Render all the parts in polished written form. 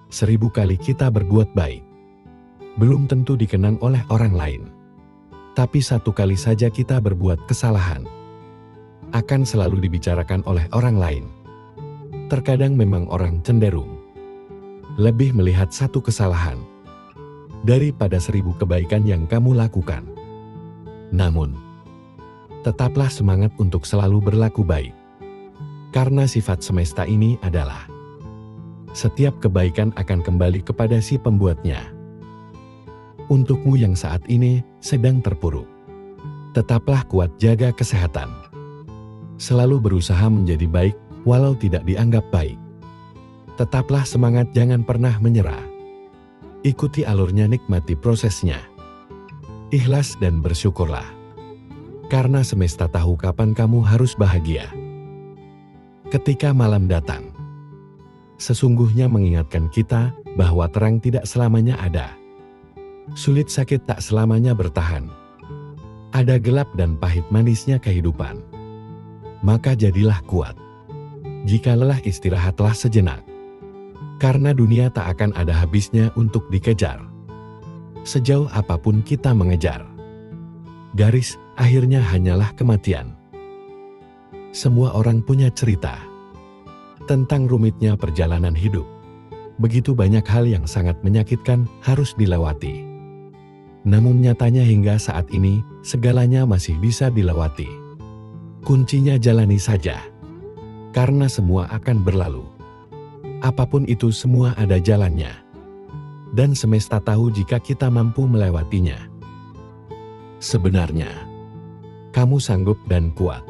1000 kali kita berbuat baik, belum tentu dikenang oleh orang lain. Tapi 1 kali saja kita berbuat kesalahan, akan selalu dibicarakan oleh orang lain. Terkadang memang orang cenderung lebih melihat 1 kesalahan daripada 1000 kebaikan yang kamu lakukan. Namun, tetaplah semangat untuk selalu berlaku baik. Karena sifat semesta ini adalah setiap kebaikan akan kembali kepada si pembuatnya. Untukmu yang saat ini sedang terpuruk, tetaplah kuat, jaga kesehatan. Selalu berusaha menjadi baik walau tidak dianggap baik. Tetaplah semangat, jangan pernah menyerah. Ikuti alurnya, nikmati prosesnya. Ikhlas dan bersyukurlah. Karena semesta tahu kapan kamu harus bahagia. Ketika malam datang, sesungguhnya mengingatkan kita bahwa terang tidak selamanya ada. Sulit sakit tak selamanya bertahan. Ada gelap dan pahit manisnya kehidupan. Maka jadilah kuat. Jika lelah, istirahatlah sejenak. Karena dunia tak akan ada habisnya untuk dikejar. Sejauh apapun kita mengejar, garis akhirnya hanyalah kematian. Semua orang punya cerita tentang rumitnya perjalanan hidup. Begitu banyak hal yang sangat menyakitkan harus dilewati. Namun nyatanya hingga saat ini, segalanya masih bisa dilewati. Kuncinya jalani saja. Karena semua akan berlalu. Apapun itu, semua ada jalannya. Dan semesta tahu jika kita mampu melewatinya. Sebenarnya, kamu sanggup dan kuat.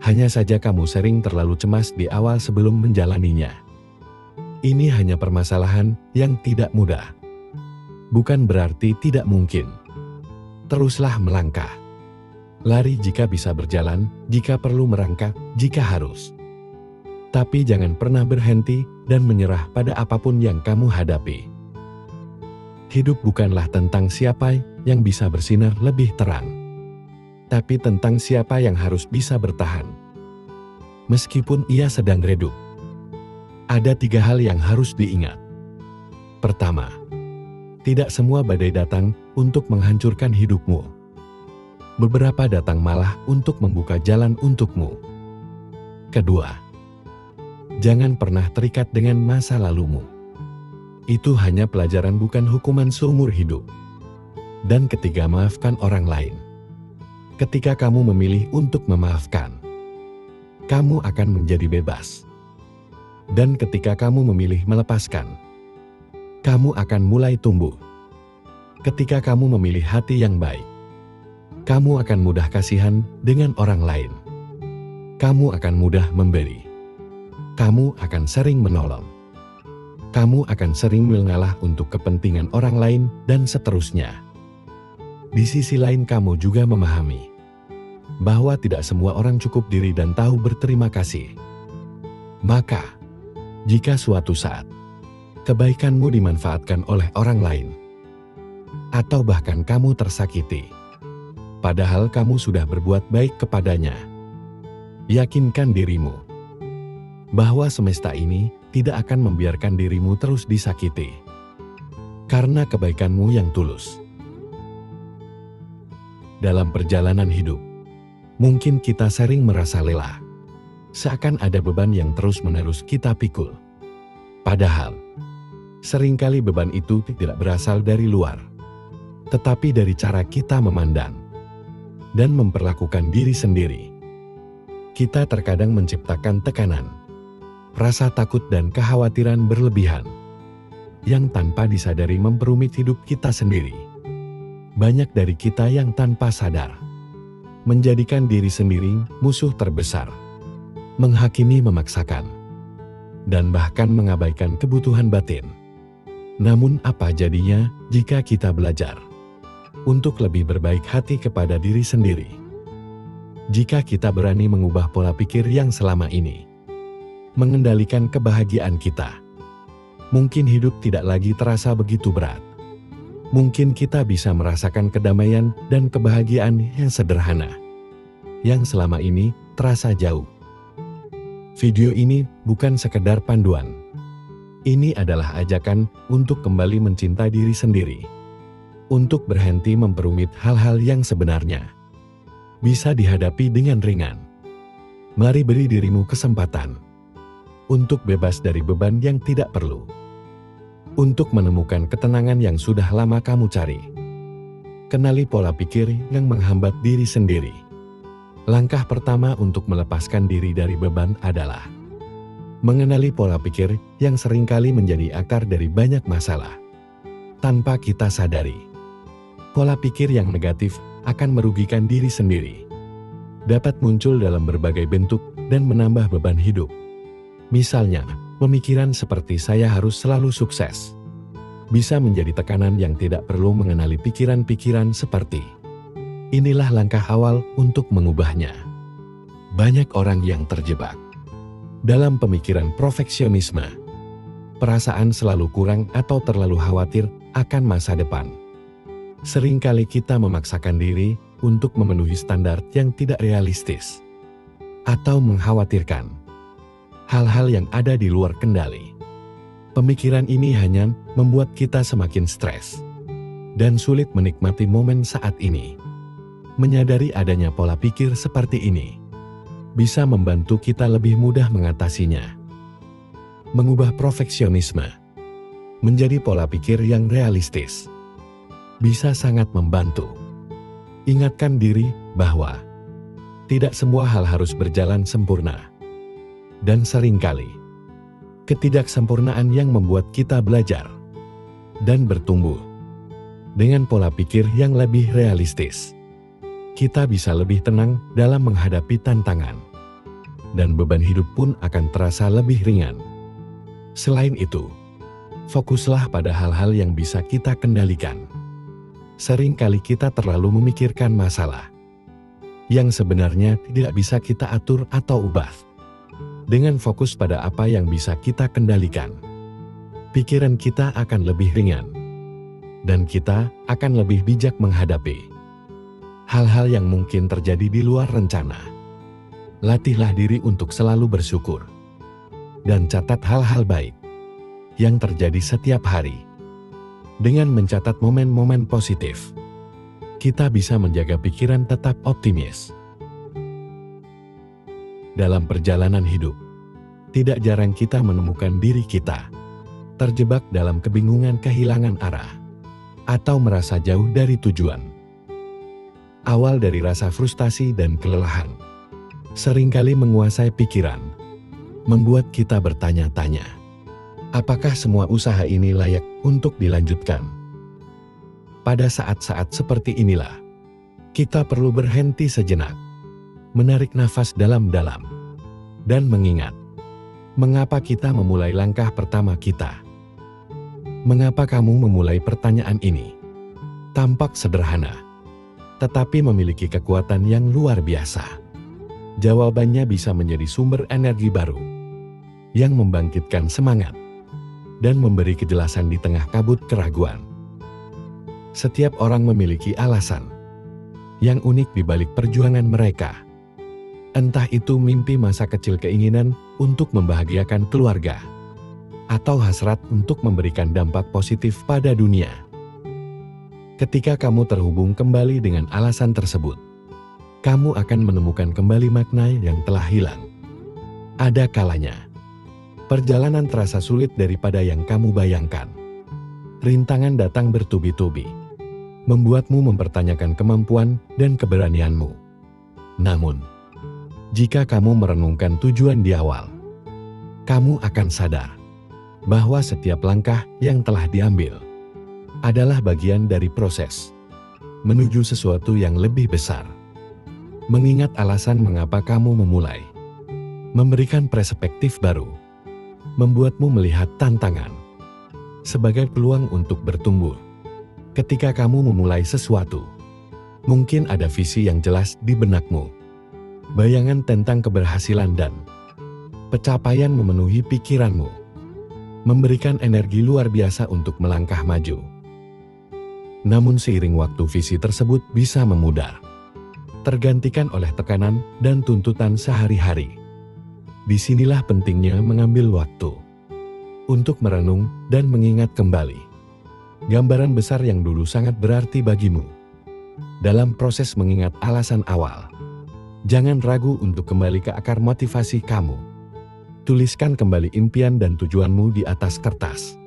Hanya saja kamu sering terlalu cemas di awal sebelum menjalaninya. Ini hanya permasalahan yang tidak mudah. Bukan berarti tidak mungkin. Teruslah melangkah. Lari jika bisa, berjalan jika perlu, merangkak jika harus. Tapi jangan pernah berhenti dan menyerah pada apapun yang kamu hadapi. Hidup bukanlah tentang siapa yang bisa bersinar lebih terang, tapi tentang siapa yang harus bisa bertahan. Meskipun ia sedang redup. Ada 3 hal yang harus diingat. Pertama, tidak semua badai datang untuk menghancurkan hidupmu. Beberapa datang malah untuk membuka jalan untukmu. Kedua, jangan pernah terikat dengan masa lalumu. Itu hanya pelajaran, bukan hukuman seumur hidup. Dan ketiga, maafkan orang lain. Ketika kamu memilih untuk memaafkan, kamu akan menjadi bebas. Dan ketika kamu memilih melepaskan, kamu akan mulai tumbuh. Ketika kamu memilih hati yang baik, kamu akan mudah kasihan dengan orang lain. Kamu akan mudah memberi. Kamu akan sering menolong. Kamu akan sering mengalah untuk kepentingan orang lain, dan seterusnya. Di sisi lain, kamu juga memahami bahwa tidak semua orang cukup diri dan tahu berterima kasih. Maka, jika suatu saat kebaikanmu dimanfaatkan oleh orang lain, atau bahkan kamu tersakiti, padahal kamu sudah berbuat baik kepadanya, yakinkan dirimu bahwa semesta ini tidak akan membiarkan dirimu terus disakiti karena kebaikanmu yang tulus. Dalam perjalanan hidup, mungkin kita sering merasa lelah, seakan ada beban yang terus-menerus kita pikul. Padahal, seringkali beban itu tidak berasal dari luar, tetapi dari cara kita memandang dan memperlakukan diri sendiri. Kita terkadang menciptakan tekanan, rasa takut dan kekhawatiran berlebihan yang tanpa disadari memperumit hidup kita sendiri. Banyak dari kita yang tanpa sadar menjadikan diri sendiri musuh terbesar, menghakimi, memaksakan, dan bahkan mengabaikan kebutuhan batin. Namun apa jadinya jika kita belajar untuk lebih berbaik hati kepada diri sendiri? Jika kita berani mengubah pola pikir yang selama ini mengendalikan kebahagiaan kita, mungkin hidup tidak lagi terasa begitu berat. Mungkin kita bisa merasakan kedamaian dan kebahagiaan yang sederhana, yang selama ini terasa jauh. Video ini bukan sekedar panduan, Ini adalah ajakan untuk kembali mencintai diri sendiri. Untuk berhenti memperumit hal-hal yang sebenarnya bisa dihadapi dengan ringan. Mari beri dirimu kesempatan untuk bebas dari beban yang tidak perlu. Untuk menemukan ketenangan yang sudah lama kamu cari. Kenali pola pikir yang menghambat diri sendiri. Langkah pertama untuk melepaskan diri dari beban adalah mengenali pola pikir yang seringkali menjadi akar dari banyak masalah. Tanpa kita sadari, pola pikir yang negatif akan merugikan diri sendiri. Dapat muncul dalam berbagai bentuk dan menambah beban hidup. Misalnya, pemikiran seperti saya harus selalu sukses bisa menjadi tekanan yang tidak perlu. Mengenali pikiran-pikiran seperti inilah langkah awal untuk mengubahnya. Banyak orang yang terjebak dalam pemikiran perfeksionisme, perasaan selalu kurang atau terlalu khawatir akan masa depan. Seringkali kita memaksakan diri untuk memenuhi standar yang tidak realistis atau mengkhawatirkan hal-hal yang ada di luar kendali. Pemikiran ini hanya membuat kita semakin stres dan sulit menikmati momen saat ini. Menyadari adanya pola pikir seperti ini bisa membantu kita lebih mudah mengatasinya. Mengubah perfeksionisme menjadi pola pikir yang realistis bisa sangat membantu. Ingatkan diri bahwa tidak semua hal harus berjalan sempurna. Dan seringkali, ketidaksempurnaan yang membuat kita belajar dan bertumbuh. Dengan pola pikir yang lebih realistis, kita bisa lebih tenang dalam menghadapi tantangan. Dan beban hidup pun akan terasa lebih ringan. Selain itu, fokuslah pada hal-hal yang bisa kita kendalikan. Seringkali kita terlalu memikirkan masalah yang sebenarnya tidak bisa kita atur atau ubah. Dengan fokus pada apa yang bisa kita kendalikan, pikiran kita akan lebih ringan, dan kita akan lebih bijak menghadapi hal-hal yang mungkin terjadi di luar rencana. Latihlah diri untuk selalu bersyukur, dan catat hal-hal baik yang terjadi setiap hari. Dengan mencatat momen-momen positif, kita bisa menjaga pikiran tetap optimis. Dalam perjalanan hidup, tidak jarang kita menemukan diri kita terjebak dalam kebingungan, kehilangan arah, atau merasa jauh dari tujuan. Awal dari rasa frustasi dan kelelahan seringkali menguasai pikiran, membuat kita bertanya-tanya, apakah semua usaha ini layak untuk dilanjutkan? Pada saat-saat seperti inilah, kita perlu berhenti sejenak, menarik nafas dalam-dalam, dan mengingat mengapa kita memulai langkah pertama kita. Mengapa kamu memulai pertanyaan ini? Tampak sederhana, tetapi memiliki kekuatan yang luar biasa. Jawabannya bisa menjadi sumber energi baru yang membangkitkan semangat dan memberi kejelasan di tengah kabut keraguan. Setiap orang memiliki alasan yang unik di balik perjuangan mereka. Entah itu mimpi masa kecil, keinginan untuk membahagiakan keluarga, atau hasrat untuk memberikan dampak positif pada dunia. Ketika kamu terhubung kembali dengan alasan tersebut, kamu akan menemukan kembali makna yang telah hilang. Ada kalanya perjalanan terasa sulit daripada yang kamu bayangkan. Rintangan datang bertubi-tubi, membuatmu mempertanyakan kemampuan dan keberanianmu. Namun, jika kamu merenungkan tujuan di awal, kamu akan sadar bahwa setiap langkah yang telah diambil adalah bagian dari proses menuju sesuatu yang lebih besar. Mengingat alasan mengapa kamu memulai, memberikan perspektif baru, membuatmu melihat tantangan sebagai peluang untuk bertumbuh. Ketika kamu memulai sesuatu, mungkin ada visi yang jelas di benakmu. Bayangan tentang keberhasilan dan pencapaian memenuhi pikiranmu, memberikan energi luar biasa untuk melangkah maju. Namun seiring waktu visi tersebut bisa memudar, tergantikan oleh tekanan dan tuntutan sehari-hari. Disinilah pentingnya mengambil waktu untuk merenung dan mengingat kembali gambaran besar yang dulu sangat berarti bagimu. Dalam proses mengingat alasan awal, jangan ragu untuk kembali ke akar motivasi kamu. Tuliskan kembali impian dan tujuanmu di atas kertas.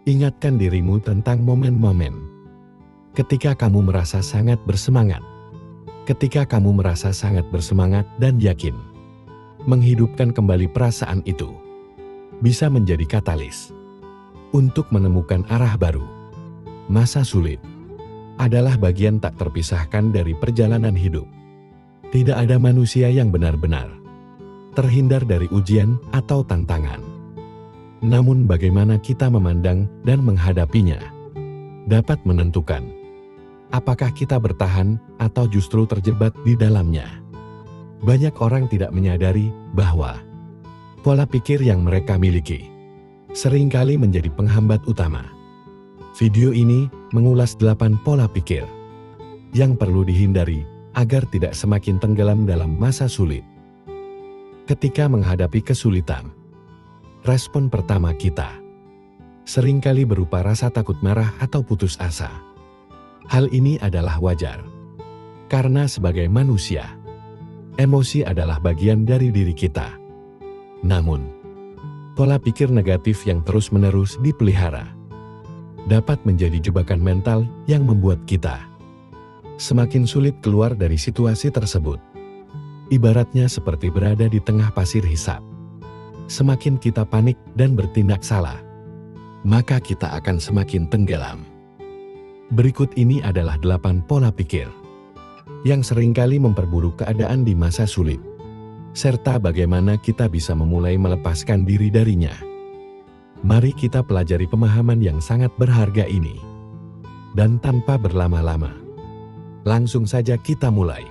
Ingatkan dirimu tentang momen-momen ketika kamu merasa sangat bersemangat. Ketika kamu merasa sangat bersemangat dan yakin, menghidupkan kembali perasaan itu bisa menjadi katalis untuk menemukan arah baru. Masa sulit adalah bagian tak terpisahkan dari perjalanan hidup. Tidak ada manusia yang benar-benar terhindar dari ujian atau tantangan. Namun bagaimana kita memandang dan menghadapinya dapat menentukan apakah kita bertahan atau justru terjebak di dalamnya. Banyak orang tidak menyadari bahwa pola pikir yang mereka miliki seringkali menjadi penghambat utama. Video ini mengulas 8 pola pikir yang perlu dihindari agar tidak semakin tenggelam dalam masa sulit. Ketika menghadapi kesulitan, respon pertama kita seringkali berupa rasa takut, marah, atau putus asa. Hal ini adalah wajar, karena sebagai manusia, emosi adalah bagian dari diri kita. Namun, pola pikir negatif yang terus-menerus dipelihara dapat menjadi jebakan mental yang membuat kita semakin sulit keluar dari situasi tersebut. Ibaratnya seperti berada di tengah pasir hisap. Semakin kita panik dan bertindak salah, maka kita akan semakin tenggelam. Berikut ini adalah 8 pola pikir yang seringkali memperburuk keadaan di masa sulit, serta bagaimana kita bisa memulai melepaskan diri darinya. Mari kita pelajari pemahaman yang sangat berharga ini. Dan tanpa berlama-lama, langsung saja kita mulai.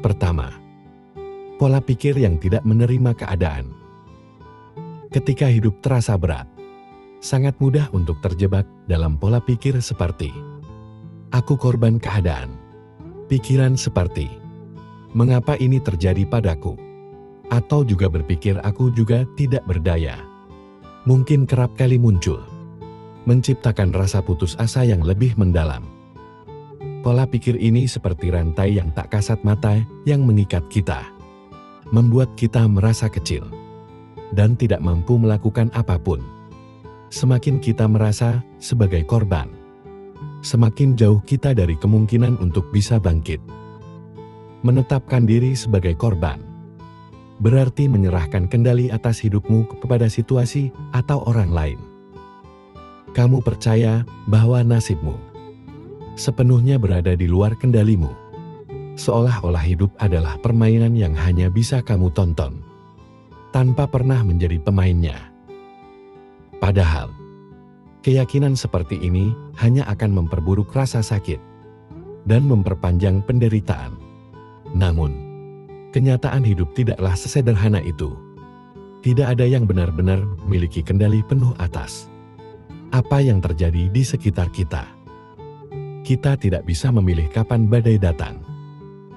Pertama, pola pikir yang tidak menerima keadaan. Ketika hidup terasa berat, sangat mudah untuk terjebak dalam pola pikir seperti "aku korban keadaan". Pikiran seperti "mengapa ini terjadi padaku?" atau juga berpikir "aku juga tidak berdaya", mungkin kerap kali muncul, menciptakan rasa putus asa yang lebih mendalam. Pola pikir ini seperti rantai yang tak kasat mata yang mengikat kita, membuat kita merasa kecil dan tidak mampu melakukan apapun. Semakin kita merasa sebagai korban, semakin jauh kita dari kemungkinan untuk bisa bangkit. Menetapkan diri sebagai korban berarti menyerahkan kendali atas hidupmu kepada situasi atau orang lain. Kamu percaya bahwa nasibmu sepenuhnya berada di luar kendalimu, seolah-olah hidup adalah permainan yang hanya bisa kamu tonton, tanpa pernah menjadi pemainnya. Padahal, keyakinan seperti ini hanya akan memperburuk rasa sakit dan memperpanjang penderitaan. Namun, kenyataan hidup tidaklah sesederhana itu. Tidak ada yang benar-benar memiliki kendali penuh atas apa yang terjadi di sekitar kita. Kita tidak bisa memilih kapan badai datang,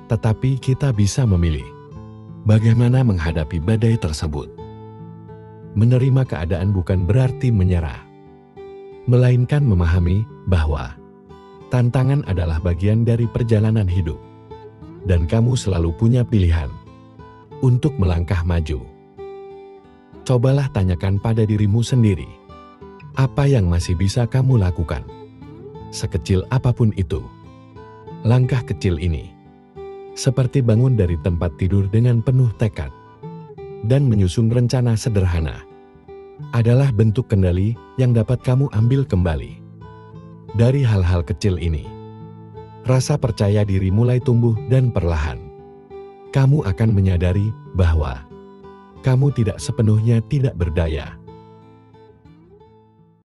tetapi kita bisa memilih bagaimana menghadapi badai tersebut. Menerima keadaan bukan berarti menyerah, melainkan memahami bahwa tantangan adalah bagian dari perjalanan hidup. Dan kamu selalu punya pilihan untuk melangkah maju. Cobalah tanyakan pada dirimu sendiri, apa yang masih bisa kamu lakukan? Sekecil apapun itu, langkah kecil ini, seperti bangun dari tempat tidur dengan penuh tekad dan menyusun rencana sederhana, adalah bentuk kendali yang dapat kamu ambil kembali. Dari hal-hal kecil ini, rasa percaya diri mulai tumbuh dan perlahan kamu akan menyadari bahwa kamu tidak sepenuhnya tidak berdaya.